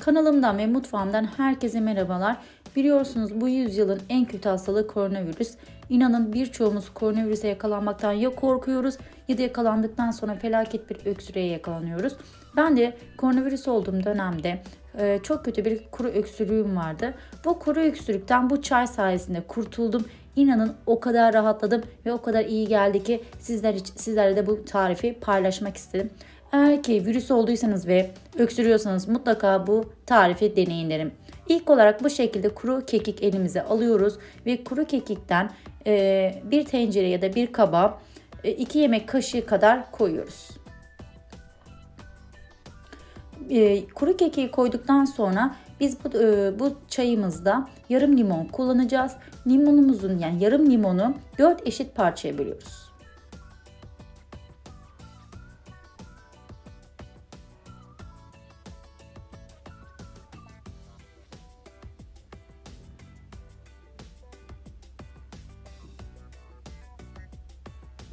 Kanalımdan ve mutfağımdan herkese merhabalar. Biliyorsunuz bu yüzyılın en kötü hastalığı koronavirüs. İnanın birçoğumuz koronavirüse yakalanmaktan ya korkuyoruz ya da yakalandıktan sonra felaket bir öksürüğe yakalanıyoruz. Ben de koronavirüs olduğum dönemde çok kötü bir kuru öksürüğüm vardı. Bu kuru öksürükten bu çay sayesinde kurtuldum. İnanın o kadar rahatladım ve o kadar iyi geldi ki sizlerle de bu tarifi paylaşmak istedim. Eğer ki virüs olduysanız ve öksürüyorsanız mutlaka bu tarifi deneyin derim. İlk olarak bu şekilde kuru kekik elimize alıyoruz ve kuru kekikten bir tencere ya da bir kaba 2 yemek kaşığı kadar koyuyoruz. Kuru kekiği koyduktan sonra biz bu çayımızda yarım limon kullanacağız. Limonumuzun yani yarım limonu 4 eşit parçaya bölüyoruz.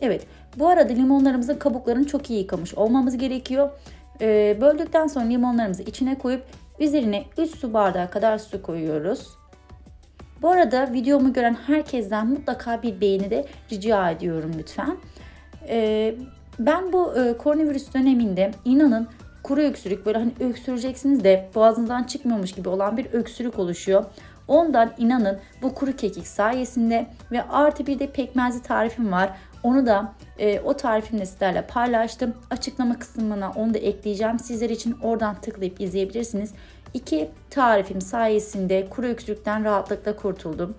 Evet, bu arada limonlarımızın kabuklarını çok iyi yıkamış olmamız gerekiyor. Böldükten sonra limonlarımızı içine koyup üzerine 3 su bardağı kadar su koyuyoruz. Bu arada videomu gören herkesten mutlaka bir beğeni de rica ediyorum lütfen. Ben bu koronavirüs döneminde inanın kuru öksürük, böyle hani öksüreceksiniz de boğazınızdan çıkmıyormuş gibi olan bir öksürük oluşuyor. Ondan inanın bu kuru kekik sayesinde ve artı bir de pekmezli tarifim var. Onu da o tarifimle sizlerle paylaştım. Açıklama kısmına onu da ekleyeceğim. Sizler için oradan tıklayıp izleyebilirsiniz. İki tarifim sayesinde kuru öksürükten rahatlıkla kurtuldum.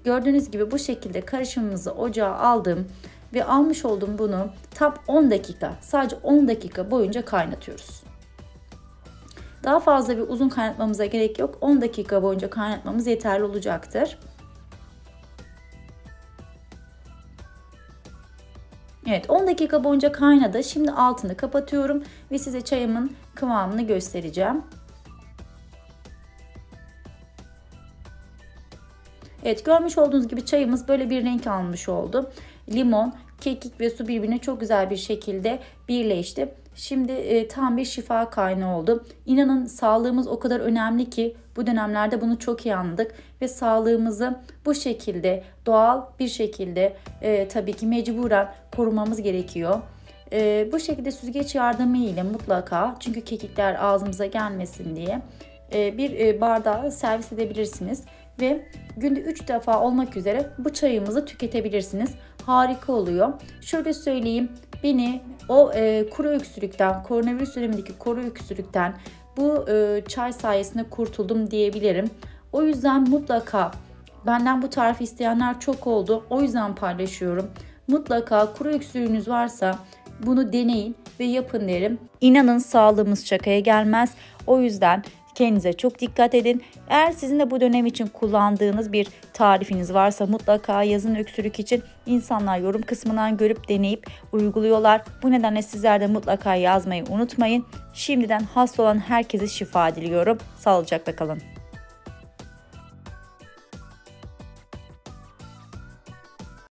Gördüğünüz gibi bu şekilde karışımımızı ocağa aldım ve almış olduğum bunu tam 10 dakika, sadece 10 dakika boyunca kaynatıyoruz. Daha fazla bir uzun kaynatmamıza gerek yok. 10 dakika boyunca kaynatmamız yeterli olacaktır. Evet, 10 dakika boyunca kaynadı. Şimdi altını kapatıyorum ve size çayımın kıvamını göstereceğim. Evet, görmüş olduğunuz gibi çayımız böyle bir renk almış oldu. Limon, kekik ve su birbirine çok güzel bir şekilde birleşti. Şimdi tam bir şifa kaynağı oldu. İnanın sağlığımız o kadar önemli ki bu dönemlerde bunu çok iyi anladık. Ve sağlığımızı bu şekilde doğal bir şekilde tabii ki mecburen korumamız gerekiyor. Bu şekilde süzgeç yardımı ile mutlaka, çünkü kekikler ağzımıza gelmesin diye bir bardağa servis edebilirsiniz. Ve günde 3 defa olmak üzere bu çayımızı tüketebilirsiniz. Harika oluyor. Şöyle söyleyeyim, beni o kuru öksürükten, koronavirüs dönemindeki kuru öksürükten bu çay sayesinde kurtuldum diyebilirim. O yüzden mutlaka, benden bu tarifi isteyenler çok oldu. O yüzden paylaşıyorum. Mutlaka kuru öksürüğünüz varsa bunu deneyin ve yapın derim. İnanın sağlığımız şakaya gelmez. O yüzden kendinize çok dikkat edin. Eğer sizin de bu dönem için kullandığınız bir tarifiniz varsa mutlaka yazın öksürük için. İnsanlar yorum kısmından görüp deneyip uyguluyorlar. Bu nedenle sizler de mutlaka yazmayı unutmayın. Şimdiden hasta olan herkese şifa diliyorum. Sağlıcakla kalın.